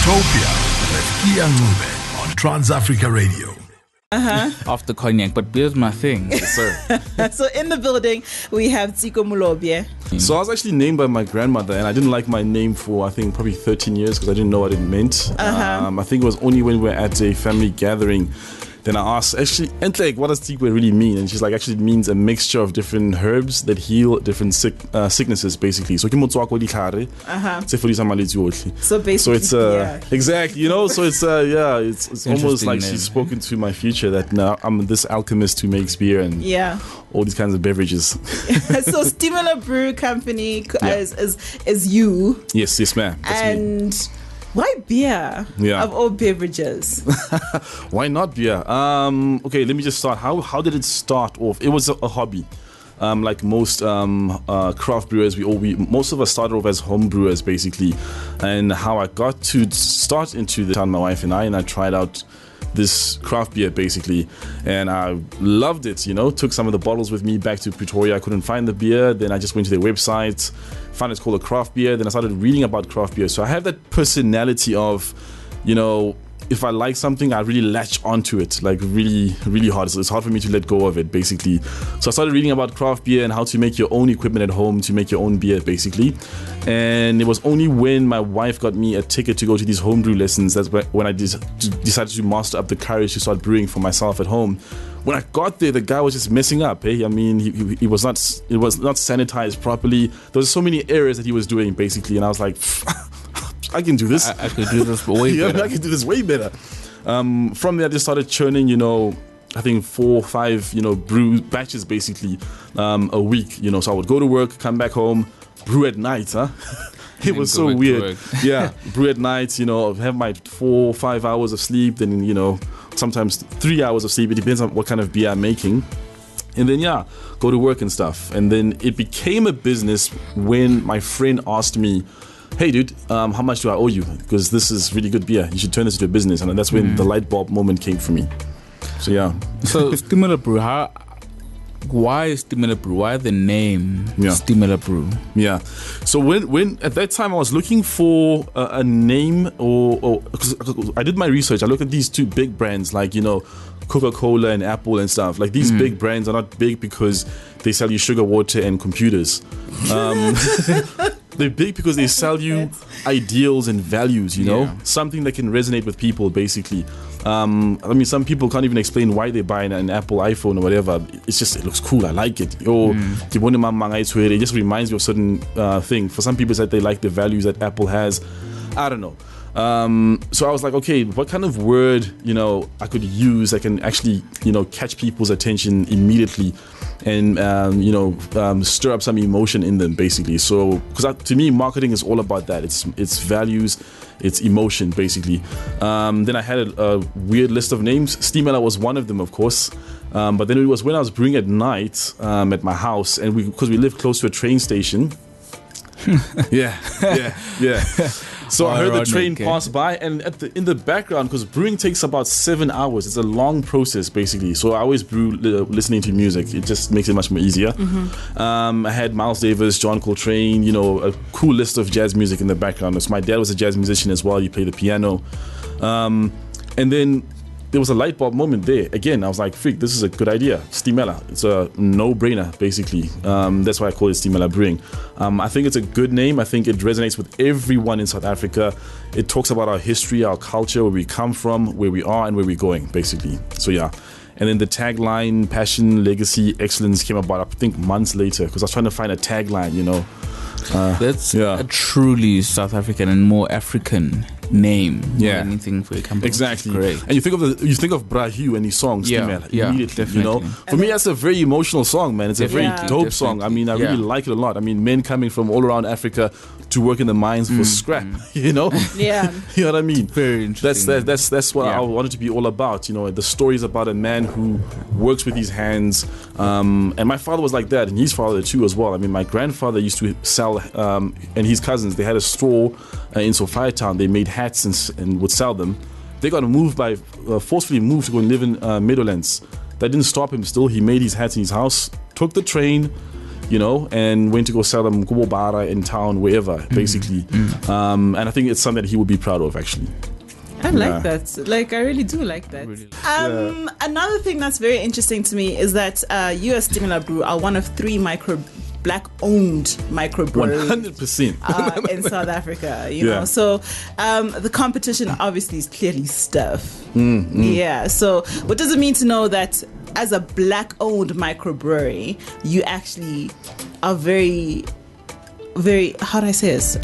Utopia with Kea Ncube on Trans-Africa Radio. After cognac, but beer's my thing. Yes, sir. So in the building, we have Tsikwe Molobye. So I was actually named by my grandmother, and I didn't like my name for, I think, probably 13 years because I didn't know what it meant. I think it was only when we were at a family gathering, then I asked, actually, Entlek, what does Tsikwe really mean? And she's like, actually, it means a mixture of different herbs that heal different sicknesses, basically. So, So basically, so it's exactly, you know. So it's it's almost like she's spoken to my future that now I'm this alchemist who makes beer and all these kinds of beverages. So Stimula Brew Company is you. Yes, ma'am. That's and me. Why beer? Of all beverages. Why not beer? Okay, let me just start. How did it start off? It was a hobby. Like most craft brewers, most of us started off as home brewers, basically. And how I got to start into the town, my wife and I tried out this craft beer, basically, and I loved it. You know, took some of the bottles with me back to Pretoria. I couldn't find the beer. Then I just went to their website, found it's called a craft beer. Then I started reading about craft beer. So I have that personality of, you know, if I like something, I really latch onto it, like really, really hard. So it's hard for me to let go of it, basically. So I started reading about craft beer and how to make your own equipment at home to make your own beer, basically. And it was only when my wife got me a ticket to go to these homebrew lessons that's when I decided to master up the courage to start brewing for myself at home. When I got there, the guy was just messing up. Hey, I mean, it was not sanitized properly. There was so many errors that he was doing, basically, and I was like, I can do this. I could do this way better. I can do this way better. From there, I just started churning, you know, I think 4 or 5, you know, brew batches, basically, a week. You know, so I would go to work, come back home, brew at night, huh? It was so weird. Yeah, brew at night, you know, have my 4 or 5 hours of sleep, then, you know, sometimes 3 hours of sleep. It depends on what kind of beer I'm making. And then, go to work and stuff. And then it became a business when my friend asked me, hey dude, how much do I owe you? Because this is really good beer. You should turn this into a business. And that's when the light bulb moment came for me. So yeah. So Stimula Brew, why Stimula Brew? Why the name Stimula Brew? Yeah. So when at that time I was looking for a name, or cause I did my research. I looked at these 2 big brands, like, you know, Coca-Cola and Apple and stuff. Like, these big brands are not big because they sell you sugar water and computers. They're big because they sell you ideals and values, you know, something that can resonate with people, basically. I mean, some people can't even explain why they buy an Apple iPhone or whatever. It's just, it looks cool. I like it. It just reminds me of certain thing. For some people, it's that they like the values that Apple has. I don't know. So I was like, okay, what kind of word, you know, I could use that can actually, you know, catch people's attention immediately and, you know, stir up some emotion in them, basically. So, because to me, marketing is all about that. It's values, it's emotion, basically. Then I had a weird list of names. Stimula was one of them, of course. But then it was when I was brewing at night at my house, and because we lived close to a train station. Yeah. So I heard the train pass by, and in the background, because brewing takes about 7 hours. It's a long process, basically. So I always brew listening to music. It just makes it much more easier. I had Miles Davis, John Coltrane, you know, a cool list of jazz music in the background. So my dad was a jazz musician as well. He played the piano. And then there was a light bulb moment there. Again, I was like, freak, this is a good idea. Stimula. It's a no-brainer, basically. That's why I call it Stimula Brewing. I think it's a good name. I think it resonates with everyone in South Africa. It talks about our history, our culture, where we come from, where we are, and where we're going, basically. So yeah. And then the tagline, passion, legacy, excellence came about, I think, months later, because I was trying to find a tagline, you know. That's a truly South African and more African name. Anything for your company. Exactly. Great. And you think of Brahu and his songs, immediately. Definitely. You know, for me, that's a very emotional song, man. It's a very dope song. I mean, I really like it a lot. I mean, men coming from all around Africa to work in the mines for scrap. You know. Yeah. You know what I mean? Very interesting. That's what I wanted to be all about. You know, the story is about a man who works with his hands. And my father was like that, and his father too as well. I mean, my grandfather used to sell, and his cousins, they had a store in Sophia Town. They made hats and would sell them. They got forcefully moved to go and live in Meadowlands. That didn't stop him still. He made his hats in his house, took the train, you know, and went to go sell them kubo bara in town, wherever, basically. And I think it's something that he would be proud of, actually. I like that. Like, I really do like that. Another thing that's very interesting to me is that you as Stimula Brew are one of 3 black-owned microbreweries 100% in South Africa, you know. So the competition obviously is clearly stiff. Yeah. So what does it mean to know that as a black-owned microbrewery, you actually are very, very, how do I say this?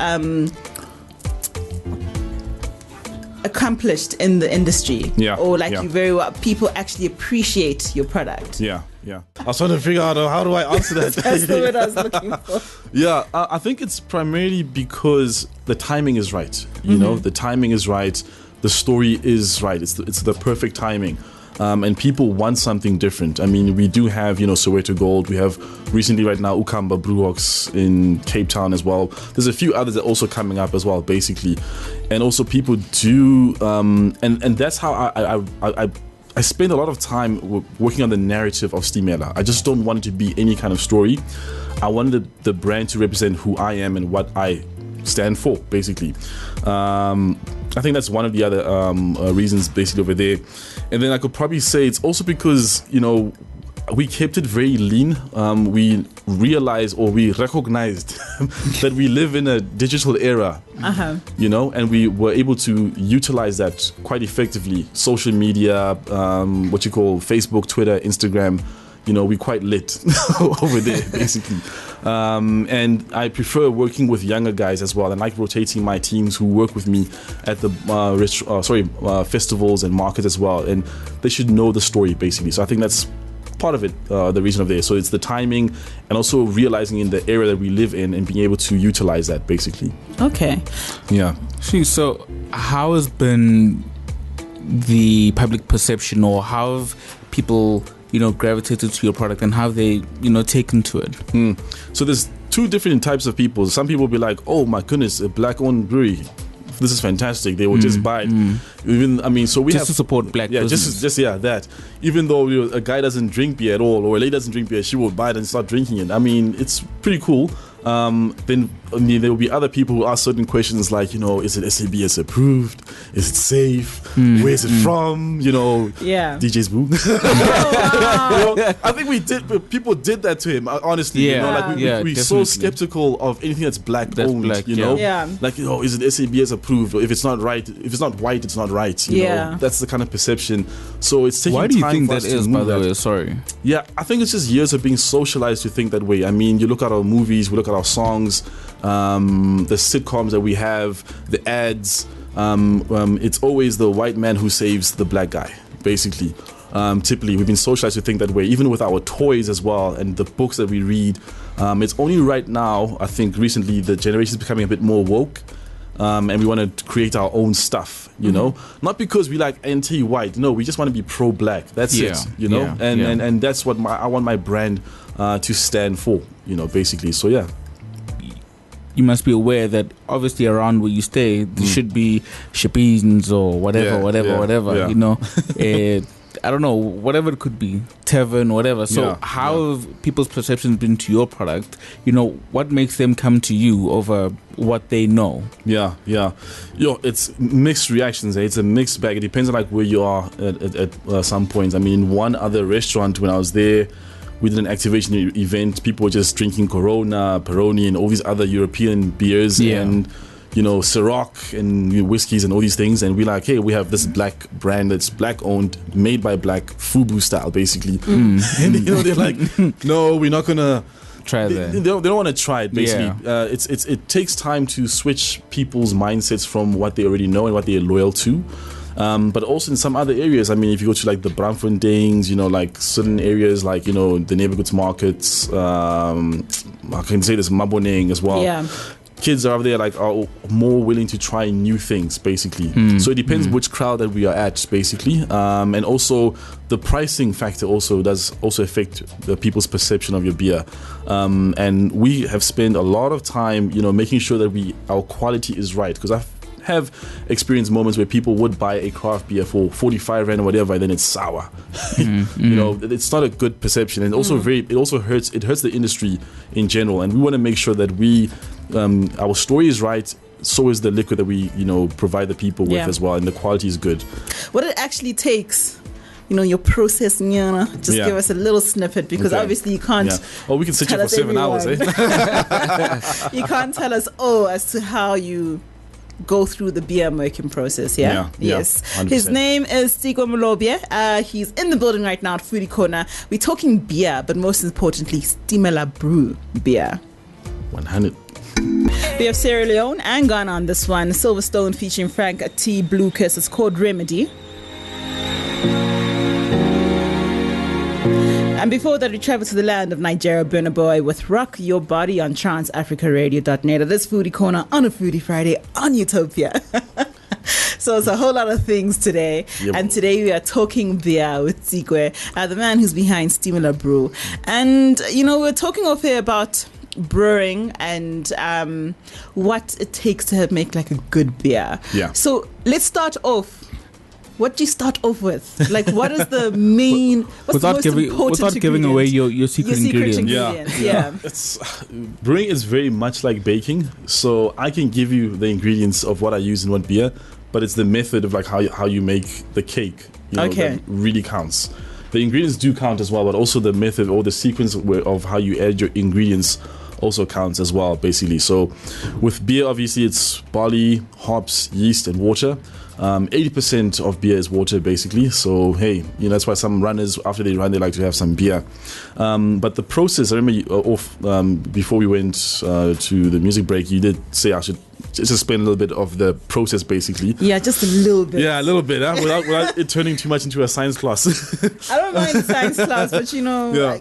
Accomplished in the industry, or like you very well, people actually appreciate your product. I was trying to figure out how do I answer that. That's the word I was looking for. I think it's primarily because the timing is right. You know, the timing is right, the story is right. It's the perfect timing. And people want something different. I mean, we do have, you know, Soweto Gold. We have recently right now Ukamba Brewworks in Cape Town as well. There's a few others that are also coming up as well, basically. And also people do, and that's how I spend a lot of time working on the narrative of Stimela. I just don't want it to be any kind of story. I wanted the brand to represent who I am and what I stand for, basically. I think that's one of the other reasons, basically, over there. And then I could probably say it's also because, you know, we kept it very lean. We realized, or we recognized that we live in a digital era, you know, and we were able to utilize that quite effectively. Social media, what you call Facebook, Twitter, Instagram, you know, we quite lit over there, basically. And I prefer working with younger guys as well. I like rotating my teams who work with me at the festivals and markets as well. And they should know the story, basically. So I think that's part of it, the reason of this. So it's the timing and also realizing in the area that we live in and being able to utilize that, basically. Okay. Yeah. So how has been the public perception, or how have people, you know, gravitated to your product, and how they, you know, taken to it? So there's 2 different types of people. Some people will be like, oh my goodness, a black-owned brewery, this is fantastic. They will just buy it. Even, I mean, so we just to support black business. just that. Even though, you know, a guy doesn't drink beer at all, or a lady doesn't drink beer, she will buy it and start drinking it. I mean, it's pretty cool. Then I mean, there will be other people who ask certain questions like, you know, is it SABS approved? Is it safe? Where is it from? You know, DJ's Boo. You know, I think people did that to him, honestly. You know, like we're so skeptical of anything that's black owned, black, you know? Like, you know, is it SABS approved? Or if it's not right, if it's not white, it's not right. You know, that's the kind of perception. So it's taking time. Why do you think that is, by the way? Sorry. Yeah, I think it's just years of being socialized to think that way. I mean, you look at our movies, we look at our songs, the sitcoms that we have, the ads, it's always the white man who saves the black guy, basically. Typically, we've been socialized to think that way, even with our toys as well and the books that we read. It's only right now, I think recently, the generation is becoming a bit more woke, and we want to create our own stuff, you know? Not because we like anti-white, no, we just want to be pro-black. That's it, you know? And that's what I want my brand to stand for, you know, basically. So, yeah. You must be aware that obviously around where you stay, there should be shipins or whatever, you know. I don't know, whatever it could be, tavern, whatever. So how have people's perceptions been to your product? You know, what makes them come to you over what they know? Yo, it's mixed reactions. It's a mixed bag. It depends on like where you are at some points. I mean, one other restaurant when I was there, we did an activation event. People were just drinking Corona, Peroni, and all these other European beers, and you know, Ciroc and whiskeys and all these things. And we're like, hey, we have this black brand that's black owned, made by black, FUBU style, basically. And you know, they're like, no, we're not gonna try that. They don't want to try it, basically. It takes time to switch people's mindsets from what they already know and what they're loyal to. But also in some other areas, I mean, if you go to like the Braamfonteins, you know, like certain areas like, you know, the neighborhoods markets, I can say this, Maboneng as well. Kids are over there like are more willing to try new things, basically. So it depends which crowd that we are at, basically. And also the pricing factor also does also affect the people's perception of your beer. And we have spent a lot of time, you know, making sure that our quality is right, because have experienced moments where people would buy a craft beer for 45 rand or whatever, and then it's sour. You know, it's not a good perception, and also it also hurts the industry in general. And we want to make sure that our story is right. So is the liquid that we, you know, provide the people with as well, and the quality is good. What it actually takes, you know, your process, just give us a little snippet, because obviously you can't. Yeah. Oh, we can sit here for 7 hours, eh? You can't tell us as to how you go through the beer making process. Yes. 100%. His name is Tsikwe Molobye. He's in the building right now at Foodie Corner. We're talking beer, but most importantly, Stimela Brew beer. 100. We have Sierra Leone and Ghana on this one. Silverstone featuring Frank T. Blue Kiss. It's called Remedy. And before that, we travel to the land of Nigeria, Burna Boy with Rock Your Body on transafricaradio.net. This Foodie Corner on a Foodie Friday on Utopia. So it's a whole lot of things today. Yep. And today we are talking beer with Tsikwe, the man who's behind Stimela Brew. And, you know, we're talking off here about brewing and what it takes to make like a good beer. Yeah. So let's start off. What do you start off with? Like, what is the main? Without giving away your secret ingredient. Yeah. Brewing is very much like baking. So I can give you the ingredients of what I use in what beer, but it's the method of like how you make the cake. You know, that really counts. The ingredients do count as well, but also the method or the sequence of how you add your ingredients also counts as well, basically. So with beer, obviously it's barley, hops, yeast, and water. 80% of beer is water, basically. So hey, you know, that's why some runners, after they run, they like to have some beer. But the process, I remember before we went to the music break, you did say I should just explain a little bit of the process, basically. Yeah, just a little bit. Yeah, a little bit, without it turning too much into a science class. I don't mind the science class, but you know. Yeah.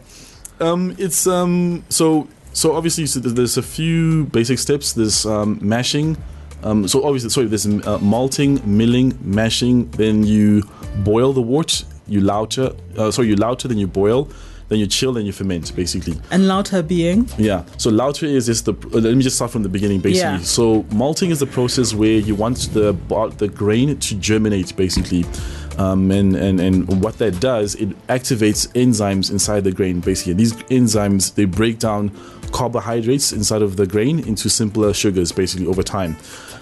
So obviously there's a few basic steps. There's mashing. There's malting, milling, mashing. Then you boil the wort. You lauter, then you boil, then you chill, then you ferment, basically. And lauter being? Yeah. So lauter is just let me just start from the beginning, basically. Yeah. So malting is the process where you want the grain to germinate, basically. And what that does, it activates enzymes inside the grain, basically. And these enzymes, they break down carbohydrates inside of the grain into simpler sugars, basically, over time.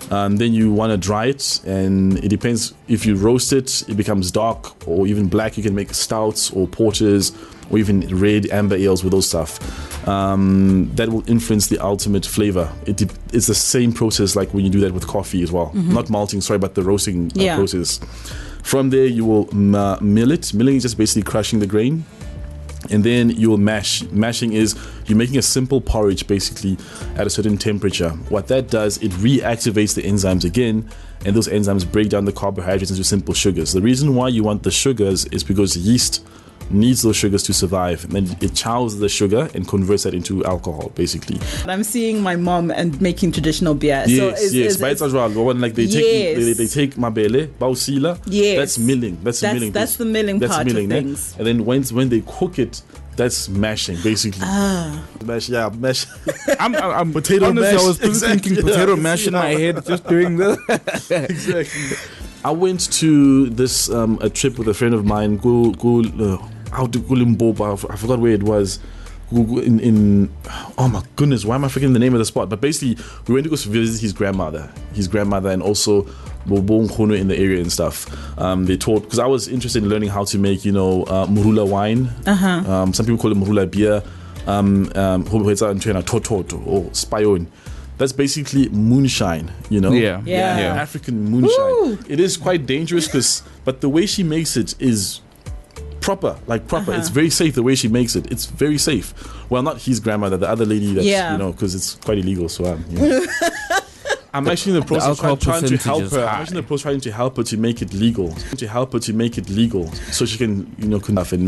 Then you want to dry it, and it depends. If you roast it, it becomes dark or even black. You can make stouts or porters or even red amber ales with those stuff. That will influence the ultimate flavor. It's the same process like when you do that with coffee as well. Mm-hmm. Not malting, but the roasting process. From there, you will mill it. Milling is just basically crushing the grain. And then you will mash. Mashing is you're making a simple porridge, basically, at a certain temperature. What that does, it reactivates the enzymes again, and those enzymes break down the carbohydrates into simple sugars. The reason why you want the sugars is because yeast needs those sugars to survive, and then it chows the sugar and converts that into alcohol, basically. I'm seeing my mom and making traditional beer. Yes. They take mabele, bausila. Yes. That's milling. That's the milling part of things. And then when they cook it, that's mashing, basically. Mash. I'm potato honestly, mash. I was thinking potato mash in my head, just doing this. Exactly. I went to this a trip with a friend of mine. Out to Limpopo. I forgot where it was. Oh my goodness, why am I forgetting the name of the spot? But basically, we went to go visit his grandmother, and also Bobo in the area and stuff. They taught, because I was interested in learning how to make, Murula wine. Some people call it Murula beer. Tototo or Spayon. That's basically moonshine, Yeah. African moonshine. Woo! It is quite dangerous, but the way she makes it is proper. It's very safe the way she makes it. It's very safe. Well, not his grandmother, the other lady that, because it's quite illegal. So I'm actually in the process trying to help her. I'm actually in the process trying to help her to make it legal. So she can, and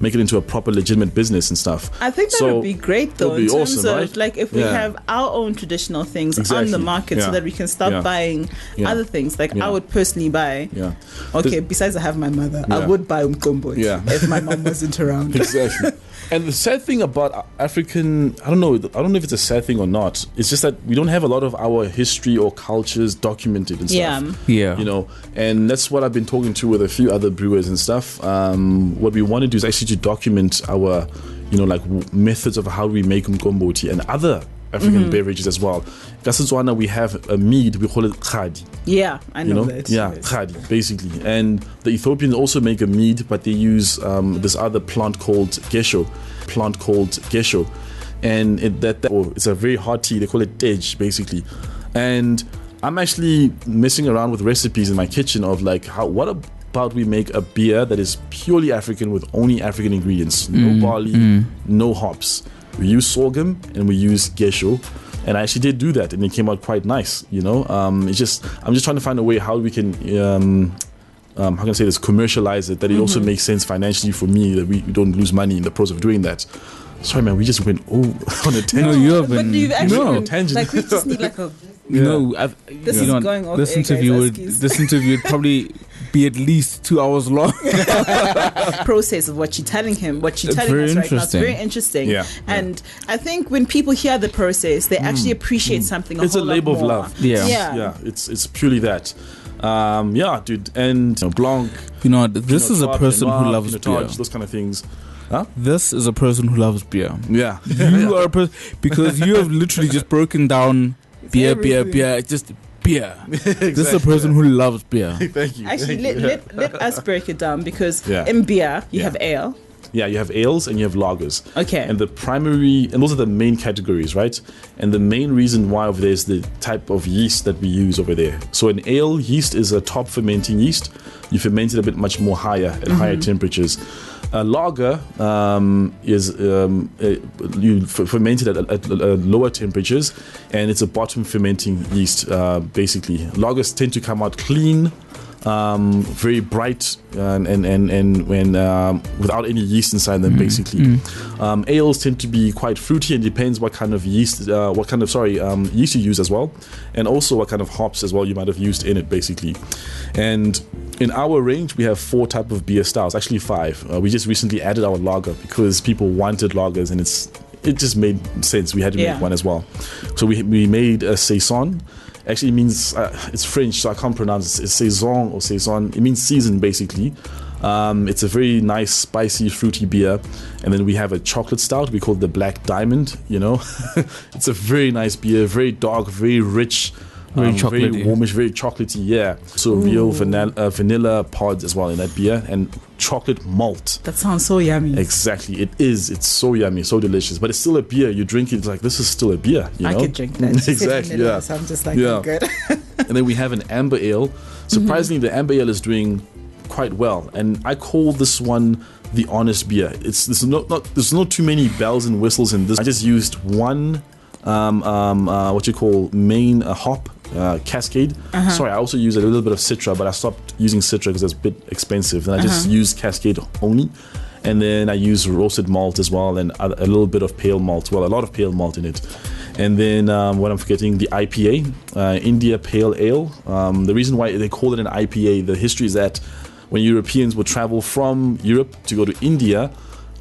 make it into a proper legitimate business and stuff. I think that would be great, though, in terms awesome, of right? like if we have our own traditional things on the market, so that we can start buying other things. Like I would personally buy. Yeah. Okay. Besides, I have my mother. I would buy umkombo if my mom wasn't around. Exactly. And the sad thing about African, I don't know if it's a sad thing or not. It's just that we don't have a lot of our history or cultures documented and stuff. Yeah. You know, and that's what I've been talking to with a few other brewers and stuff. What we want to do is actually to document our, like methods of how we make umqombothi and other African beverages as well. Kasetswana, we have a mead, we call it khadi. Yeah, I know that. Yeah, khadi, basically. And the Ethiopians also make a mead, but they use this other plant called gesho. And it's a very hot tea. They call it tej, basically. And I'm actually messing around with recipes in my kitchen of like, what about we make a beer that is purely African with only African ingredients, no barley, no hops. We use sorghum and we use gesho, and I actually did do that, and it came out quite nice. I'm just trying to find a way how we can, how can I say this, commercialize it, that it also makes sense financially for me, that we don't lose money in the process of doing that. Sorry, man, we just went on a tangent. No, you have been. But you've actually on a tangent. Like we just need like a. This is going off this air, interview guys, this interview would probably be at least 2 hours long. Process of what you're telling him, what you're telling us right now. It's very interesting. Yeah. And I think when people hear the process, they actually appreciate something. It's a labor of love. Yeah. It's purely that. Dude, and Blanc. This is a person who loves beer. Those kind of things. Huh? This is a person who loves beer. Yeah. You are a person, because you have literally just broken down beer, just beer. Exactly. This is a person who loves beer. Thank you. Actually, let us break it down, because in beer, you have ale. Yeah, you have ales and you have lagers. Okay. And those are the main categories, right? And the main reason why over there is the type of yeast that we use over there. So an ale yeast is a top fermenting yeast. You ferment it a bit much more higher at higher temperatures. A lager is you ferment it at lower temperatures, and it's a bottom fermenting yeast, basically. Lagers tend to come out clean, very bright, and when without any yeast inside them, basically. Ales tend to be quite fruity, and depends what kind of yeast, yeast you use as well, and also what kind of hops as well you might have used in it, basically. And in our range, we have 4 type of beer styles, actually 5. We just recently added our lager because people wanted lagers, and it just made sense. We had to make one as well. So we made a saison. Actually, it means it's French, so I can't pronounce it. It's saison or saison. It means season, basically. It's a very nice, spicy, fruity beer. And then we have a chocolate stout. We call it the Black Diamond. It's a very nice beer, very dark, very rich. Very chocolatey. Very warmish, very chocolatey, yeah. So real vanilla pods as well in that beer, and chocolate malt. That sounds so yummy. Exactly, it is. It's so yummy, so delicious. But it's still a beer. You drink it, it's like, this is still a beer. I could drink that. Exactly, vanilla, so I'm just like, I'm good. And then we have an amber ale. Surprisingly, the amber ale is doing quite well. And I call this one the honest beer. There's not too many bells and whistles in this. I just used one main hop, Cascade. Sorry, I also use a little bit of Citra, but I stopped using Citra because it's a bit expensive. And I just used Cascade only. And then I use roasted malt as well, and a little bit of pale malt. Well, a lot of pale malt in it. And then what I'm forgetting, the IPA, India Pale Ale. The reason why they call it an IPA, the history is that when Europeans would travel from Europe to go to India,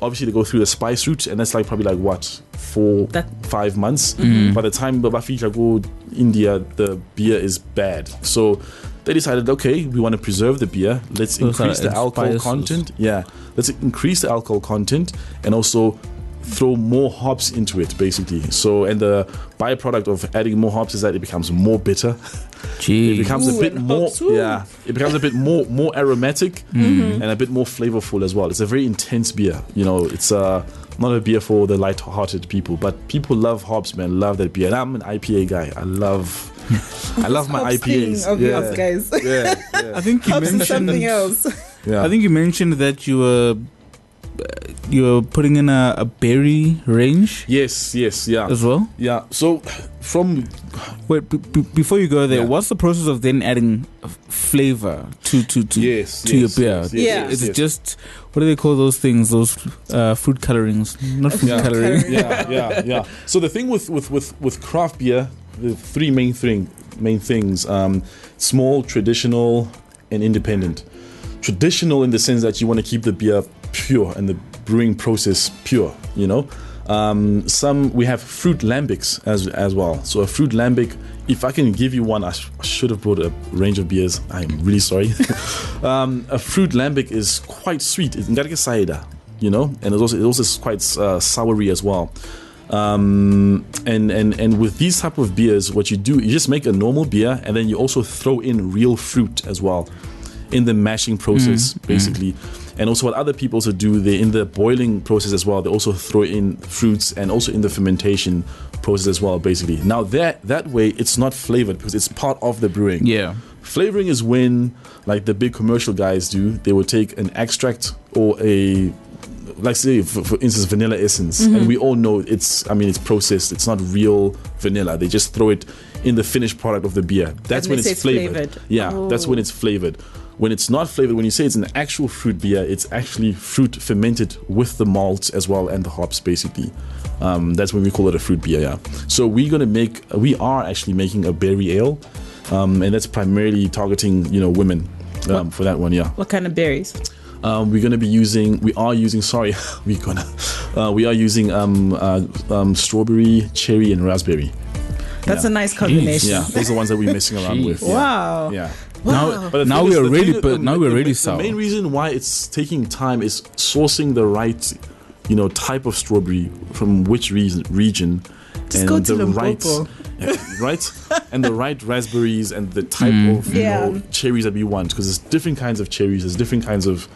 obviously they go through the spice route, and that's probably 4-5 months. By the time Babafika go India, the beer is bad. So they decided, okay, we want to preserve the beer. Let's increase the alcohol content. Yeah, let's increase the alcohol content, and also throw more hops into it, basically. So, and the byproduct of adding more hops is that it becomes more bitter. Jeez. It becomes a bit more, it becomes a bit more aromatic and a bit more flavorful as well. It's a very intense beer. It's not a beer for the light-hearted people, but people love hops, man. Love that beer. And I'm an IPA guy. I love my IPAs. Of yours, guys. Yeah. I think you mentioned something else. Yeah. I think you mentioned that you were putting in a berry range. Yes, yeah. As well. Yeah. So before you go there, what's the process of then adding flavor to your beer? Is it just, what do they call those things? Those food colorings, not food coloring. Yeah. So the thing with craft beer, the 3 main things: small, traditional, and independent. Traditional in the sense that you want to keep the beer pure and the brewing process pure, you know. We have fruit lambics as well. So a fruit lambic, if I can give you one, I should have brought a range of beers. I'm really sorry. A fruit lambic is quite sweet. It's ngari cider, you know, and it also is quite soury as well. And with these type of beers, what you do, you just make a normal beer, and then you also throw in real fruit as well in the mashing process, basically. And also what other people also do, they in the boiling process as well, they also throw in fruits, and also in the fermentation process as well, basically. Now that way it's not flavored because it's part of the brewing. Yeah. Flavoring is when, like the big commercial guys do, they will take an extract or like say for instance vanilla essence, and we all know it's processed, it's not real vanilla. They just throw it in the finished product of the beer. That's when it's flavored. Yeah, that's when it's flavored. When it's not flavored, when you say it's an actual fruit beer, it's actually fruit fermented with the malts as well and the hops, basically. That's when we call it a fruit beer. Yeah. So we are actually making a berry ale, and that's primarily targeting women for that one. Yeah. What kind of berries? We are using strawberry, cherry, and raspberry. That's a nice combination. Yeah, those are the ones that we're messing around with. Wow. Yeah. Wow. Now we are ready. The main reason why it's taking time is sourcing the right, type of strawberry from which region, just and go to the Limpopo. right, and the right raspberries and the type of cherries that we want, because there's different kinds of cherries, there's different kinds of,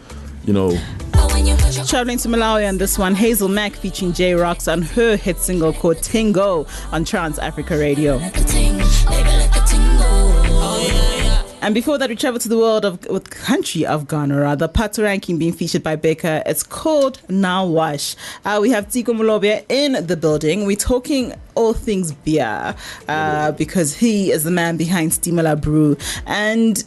Traveling to Malawi on this one, Hazel Mack featuring J Rocks on her hit single called Tingo on Trans Africa Radio. And before that, we travel to the world with country of Ghana, rather. Pato Ranking being featured by Baker. It's called Now Wash. We have Tsikwe Molobye in the building. We're talking all things beer because he is the man behind Stimula Brew. And,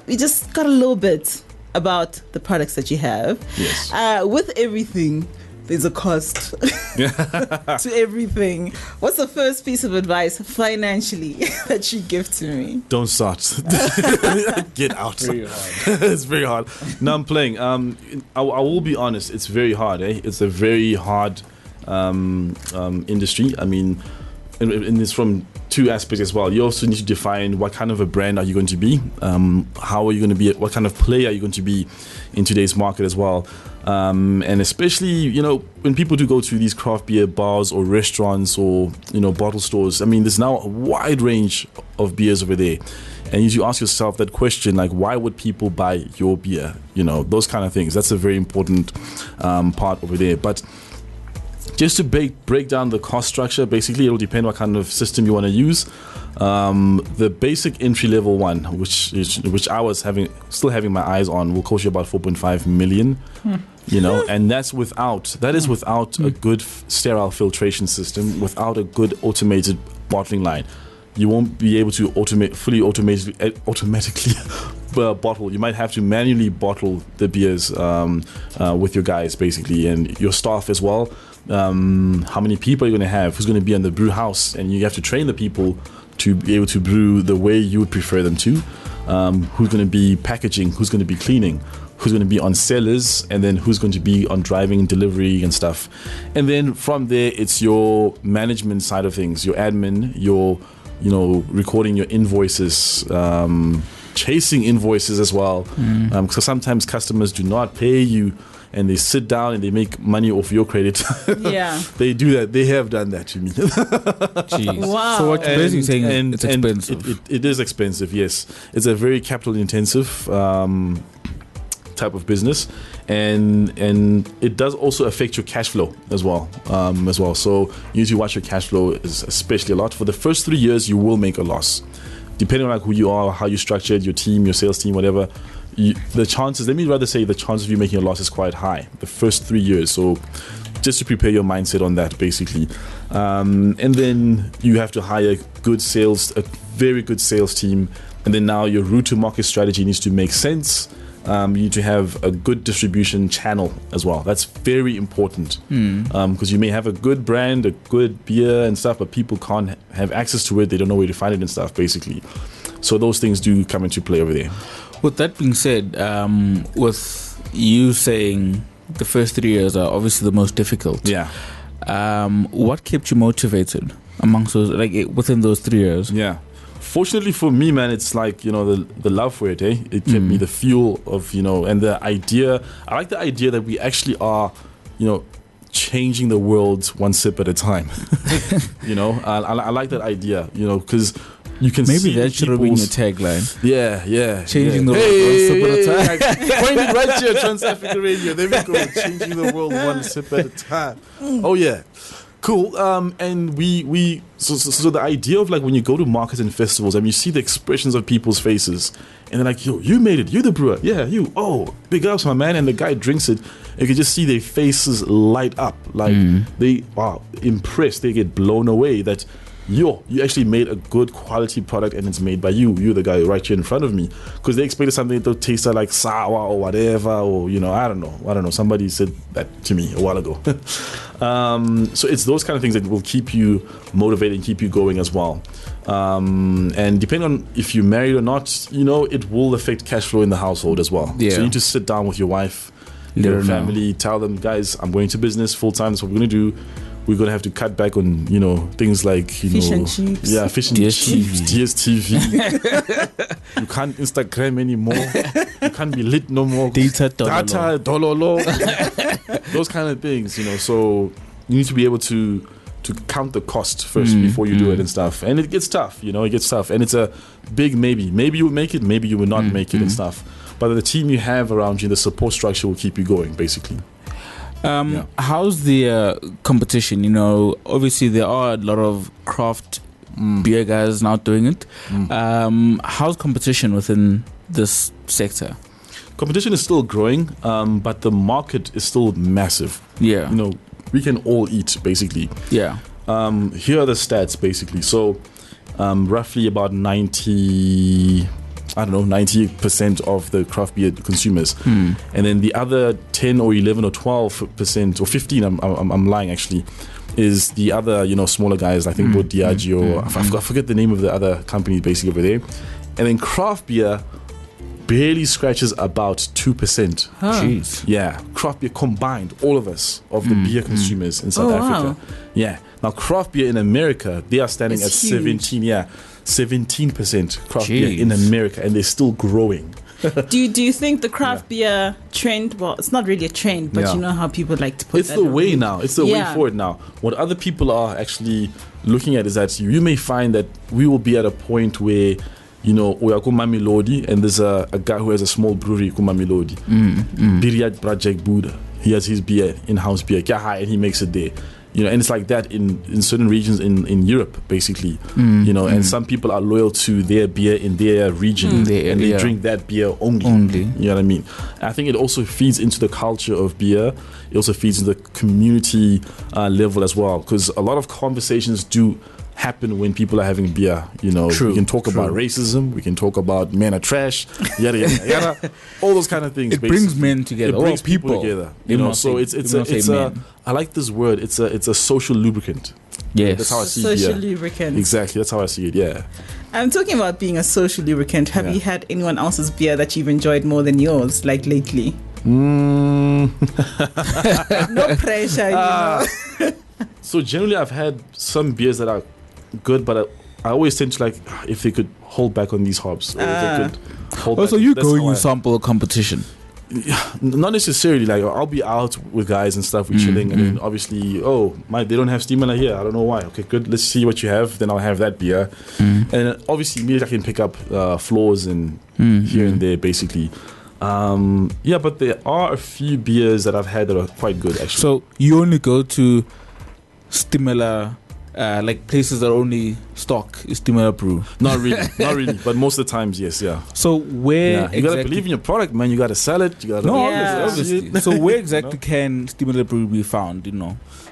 we just got a little bit about the products that you have. Yes. With everything, there's a cost to everything. What's the first piece of advice financially that you give to me? Don't start. Get out. It's very hard. No, I'm playing. I will be honest. It's very hard. It's a very hard industry. I mean, and it's from two aspects as well. You also need to define what kind of a brand are you going to be. How are you going to be? What kind of player are you going to be in today's market as well? And especially, when people do go to these craft beer bars or restaurants or, bottle stores, I mean, there's now a wide range of beers over there. And you need to ask yourself that question, like, why would people buy your beer? Those kind of things. That's a very important part over there. But just to break down the cost structure, basically, it will depend what kind of system you want to use. The basic entry-level one, which I was still having my eyes on, will cost you about 4.5 million. And that is without a good sterile filtration system, without a good automated bottling line. You won't be able to fully automatically bottle. You might have to manually bottle the beers with your guys, basically, and your staff as well. How many people are you going to have? Who's going to be in the brew house? And you have to train the people to be able to brew the way you would prefer them to. Who's going to be packaging? Who's going to be cleaning? Who's going to be on cellars? And then who's going to be on driving and delivery and stuff? And then from there, it's your management side of things, your admin, your recording your invoices, chasing invoices as well. Because sometimes customers do not pay you, and they sit down and they make money off your credit. Yeah. They do that. They have done that to me. Jeez. Wow. So what you're basically saying, it's expensive. It is expensive, yes. It's a very capital intensive type of business, and it does also affect your cash flow as well. So you need to watch your cash flow, especially a lot. For the first 3 years, you will make a loss. Depending on who you are, how you structured your team, your sales team, whatever, the chances of you making a loss is quite high the first 3 years. So just to prepare your mindset on that, basically. And then you have to hire a very good sales team. And then now your route to market strategy needs to make sense. You need to have a good distribution channel as well. That's very important, because you may have a good brand, a good beer and stuff, but people can't have access to it. They don't know where to find it and stuff, basically. So those things do come into play over there. With that being said, with you saying the first 3 years are obviously the most difficult. Yeah. What kept you motivated amongst those, like within those 3 years? Yeah. Fortunately for me, man, it's like, the love for it, eh? It kept me the fuel of, and the idea. I like the idea that we actually are, changing the world one sip at a time. I like that idea, because you can maybe see that should have been your tagline. Yeah. Changing the world one sip at a time. Point it right here, Trans Africa Radio. There we go. Changing the world one sip at a time. Oh yeah. Cool. And so the idea of like when you go to markets and festivals and you see the expressions of people's faces and they're like, yo, you made it, you the brewer. Yeah, you. Oh, big ups, my man. And the guy drinks it. You can just see their faces light up. Like they are impressed. They get blown away that you actually made a good quality product and it's made by you. You're the guy right here in front of me. Because they expected something that tasted like sour or whatever, or I don't know. Somebody said that to me a while ago. So it's those kind of things that will keep you motivated and keep you going as well. And depending on if you're married or not, it will affect cash flow in the household as well. Yeah. So you need to sit down with your wife, your family, tell them, guys, I'm going to business full time. That's what we're going to do. We're going to have to cut back on, things like, fish and chips. Yeah, fish and chips, DSTV. You can't Instagram anymore. You can't be lit no more. Data, dololo. Those kind of things, So you need to be able to count the cost first before you do it and stuff. And it gets tough, it gets tough. And it's a big maybe. Maybe you will make it, maybe you will not make it and stuff. But the team you have around you, the support structure will keep you going, basically. How's the competition? Obviously there are a lot of craft beer guys now doing it. How's competition within this sector? Competition is still growing, but the market is still massive. Yeah. We can all eat, basically. Yeah. Here are the stats, basically. So roughly about 90% of the craft beer consumers, and then the other 10 or 11 or 12% or 15, I'm lying actually, is the other smaller guys. I think both Diageo, I forget the name of the other company basically over there, and then craft beer barely scratches about 2%. Jeez. Yeah, craft beer combined, all of us, of the beer consumers in South Africa. Wow. Yeah. Now craft beer in America, they are standing It's at huge. 17% craft beer in America, and they're still growing. Do you think the craft beer trend? Well, it's not really a trend, but you know how people like to put it's that the on. way now. It's the way forward now. What other people are actually looking at is that you may find that we will be at a point where Oyako Mamelodi, and there's a guy who has a small brewery, Mamelodi. Biriat Project Buddha. He has his beer, in-house beer, and he makes it there. And it's like that in certain regions in Europe, basically. And some people are loyal to their beer in their region, and they drink that beer only. You know what I mean? I think it also feeds into the culture of beer. It also feeds into the community level as well, because a lot of conversations do happen when people are having beer. True, we can talk about racism, we can talk about men are trash, yada yada yada, all those kind of things. It brings men together. It brings people together. So it's a I like this word. It's a social lubricant. Yes, that's how I see social beer. lubricant. Exactly, that's how I see it. Yeah. I'm talking about being a social lubricant. Have you had anyone else's beer that you've enjoyed more than yours, like lately? No pressure, So generally, I've had some beers that are good, but I always tend to like if they could hold back on these hops. Or if they could hold back. So you That's go, how you I- sample a competition. Not necessarily. Like I'll be out with guys and stuff, we're chilling, and then obviously, they don't have steamer here. I don't know why. Okay, good. Let's see what you have. Then I'll have that beer, and then obviously immediately I can pick up flaws and here and there, basically. But there are a few beers that I've had that are quite good, actually. So you only go to Stimula, like places that only stock Stimula brew. Not really, but most of the times, yes, yeah. So where You gotta believe in your product, man. You gotta sell it. You gotta obviously. So where exactly can Stimula brew be found?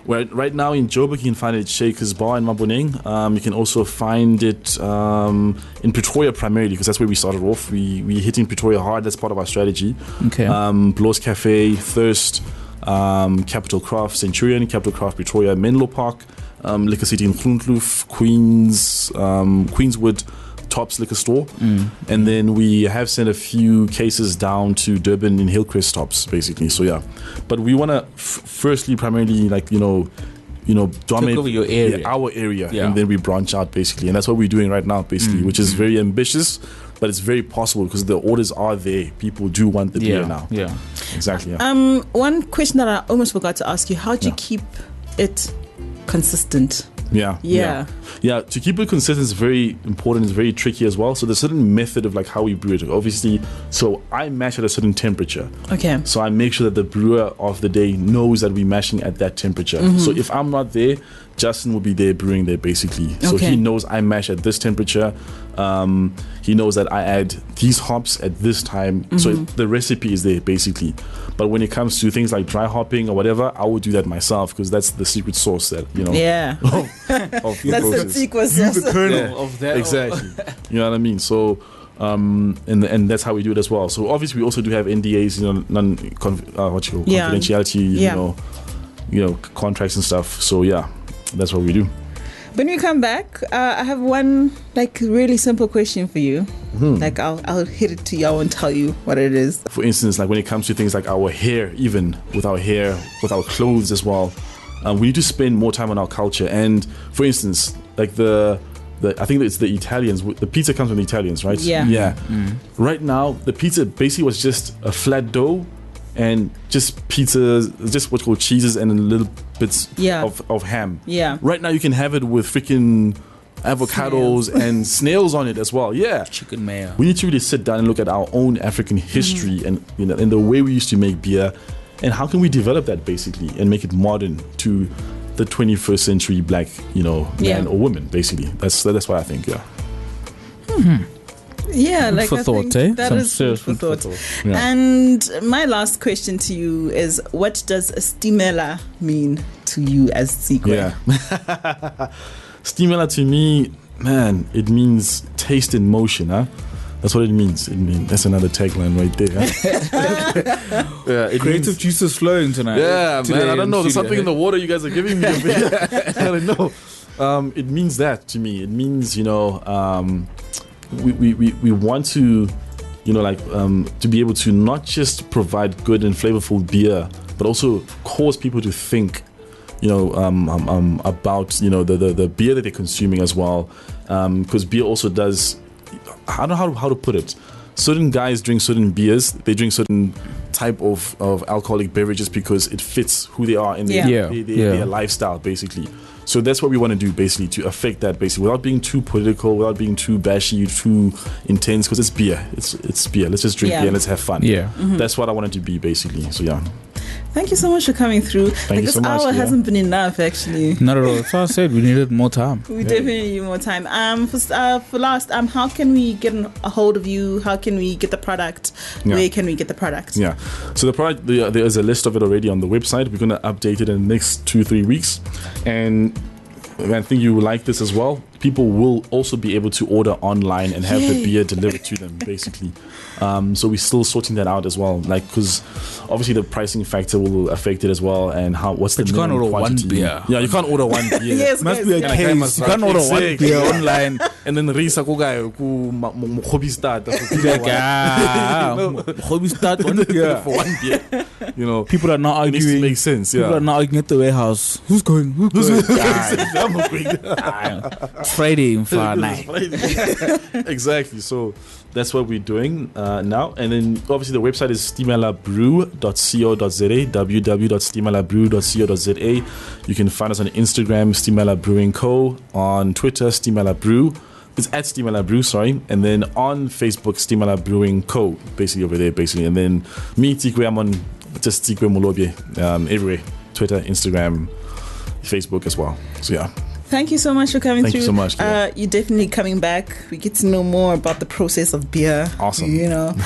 Well, right now in Joburg, you can find it at Shaker's Bar in Maboneng. You can also find it in Pretoria primarily, because that's where we started off. We hitting Pretoria hard. That's part of our strategy. Okay. Blows Cafe, Thirst, Capital Craft, Centurion, Capital Craft Pretoria, Menlo Park, Liquor City in Groenkloof, Queenswood, Tops liquor store, and then we have sent a few cases down to Durban in Hillcrest Tops, basically. So yeah, but we want to firstly primarily dominate over your area. our area, and then we branch out basically, and that's what we're doing right now basically, which is very ambitious, but it's very possible because the orders are there. People do want the beer now. Yeah, exactly. Yeah. One question that I almost forgot to ask you: how do you keep it consistent? Yeah. To keep it consistent is very important. It's very tricky as well. So there's a certain method of like how we brew it. Obviously, so I mash at a certain temperature. Okay. So I make sure that the brewer of the day knows that we're mashing at that temperature. So if I'm not there, Justin will be there brewing there basically. So he knows I mash at this temperature. He knows that I add these hops at this time. So the recipe is there basically. But when it comes to things like dry hopping or whatever, I would do that myself because that's the secret sauce that, Yeah. of the That's process. the secret sauce. the kernel of that. Exactly. You know what I mean? So, and that's how we do it as well. So obviously we also do have NDAs, confidentiality, contracts and stuff. So yeah, that's what we do. When we come back, I have one really simple question for you. Like I'll hit it to you. I won't tell you what it is. For instance, like when it comes to things like our hair, even with our hair, with our clothes as well, we need to spend more time on our culture. And for instance, like I think it's the Italians. The pizza comes from the Italians, right? Yeah. Right now, the pizza basically was just a flat dough and just pizzas, just what's called cheeses and little bits of ham. Yeah. Right now, you can have it with freaking avocados and snails on it as well. Yeah. Chicken mayo. We need to really sit down and look at our own African history and and the way we used to make beer, and how can we develop that basically and make it modern to the 21st century black, man or woman basically. That's what I think. Yeah. Yeah, Food for thought, that Some is food for thought. Yeah. And my last question to you is: what does stimela mean to you as Tsikwe? Yeah. Stimela to me, man, it means taste in motion, huh? That's what it means. That's another tagline right there. Huh? Creative juices flowing tonight. Yeah, man. I don't know. There's studio. something in the water you guys are giving me. I don't know. It means that to me. It means we want to to be able to not just provide good and flavorful beer, but also cause people to think about the beer that they're consuming as well, because beer also does, I don't know how to put it. Certain guys drink certain beers, they drink certain type of alcoholic beverages because it fits who they are in their lifestyle basically. So that's what we want to do basically, to affect that basically, without being too political, without being too bashy, too intense, because it's beer. It's beer. Let's just drink beer and let's have fun. Yeah. That's what I wanted to be basically. So yeah. Thank you so much for coming through. Thank you so much. This hour hasn't been enough, actually. Not at all. That's what I said. We needed more time. We definitely need more time. For last, how can we get a hold of you? How can we get the product? Yeah. Where can we get the product? Yeah. So the product, there is a list of it already on the website. We're going to update it in the next 2-3 weeks. And I think you will like this as well. People will also be able to order online and have the beer delivered to them, basically. So we're still sorting that out as well, because obviously the pricing factor will affect it as well, and what's the minimum order quantity. one beer. Yeah, you can't order one beer. Yes, Must be a case. You can't order one beer online. And then Risa Kogai hobby start Hobby start one beer for one beer. People are not It needs to arguing. make sense. People Yeah. are not arguing at the warehouse. Who's going? I'm not going. It's Friday in far night. Exactly. So that's what we're doing now. And then obviously the website is stimelabrew.co.za, www.stimelabrew.co.za. You can find us on Instagram, Stimela Brewing Co. On Twitter, Stimela Brew. It's at Stimela Brew, sorry. And then on Facebook, Stimela Brewing Co. Basically over there, basically. And then me, Tsikwe, I'm on just Tsikwe Molobye everywhere. Twitter, Instagram, Facebook as well. So yeah. Thank you so much for coming Thank through. you so much, Kea. You're definitely coming back. We get to know more about the process of beer. Awesome.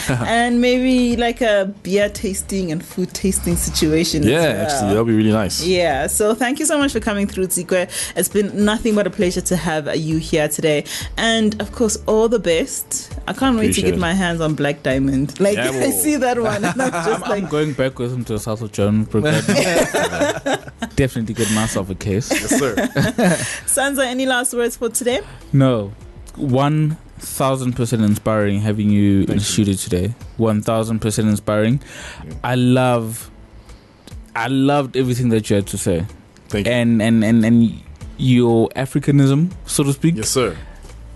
And maybe like a beer tasting and food tasting situation. Yeah, as well. actually, that'll be really nice. Yeah, so thank you so much for coming through, Tsikwe. It's been nothing but a pleasure to have you here today. And of course, all the best. I can't wait to Appreciate get it. my hands on Black Diamond. Yeah, I see that one. And I'm just I'm going back with him to the South of Johannesburg. Definitely get myself a case. Yes, sir. Sansa, any last words for today? No. One 1,000% inspiring having you in the studio today. 1,000% inspiring. I loved everything that you had to say. Thank you. And your Africanism, so to speak. Yes, sir.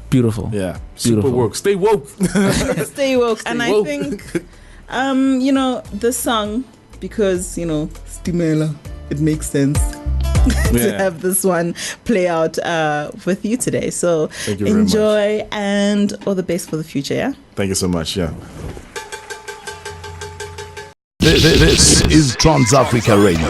Beautiful. Yeah. Beautiful. Super woke. Stay woke. Stay woke. Stay and woke. I think, this song, because, Stimela, it makes sense to have this one play out with you today. So Thank you very enjoy much. and all the best for the future, yeah? Thank you so much. Yeah. This is Trans Africa Radio.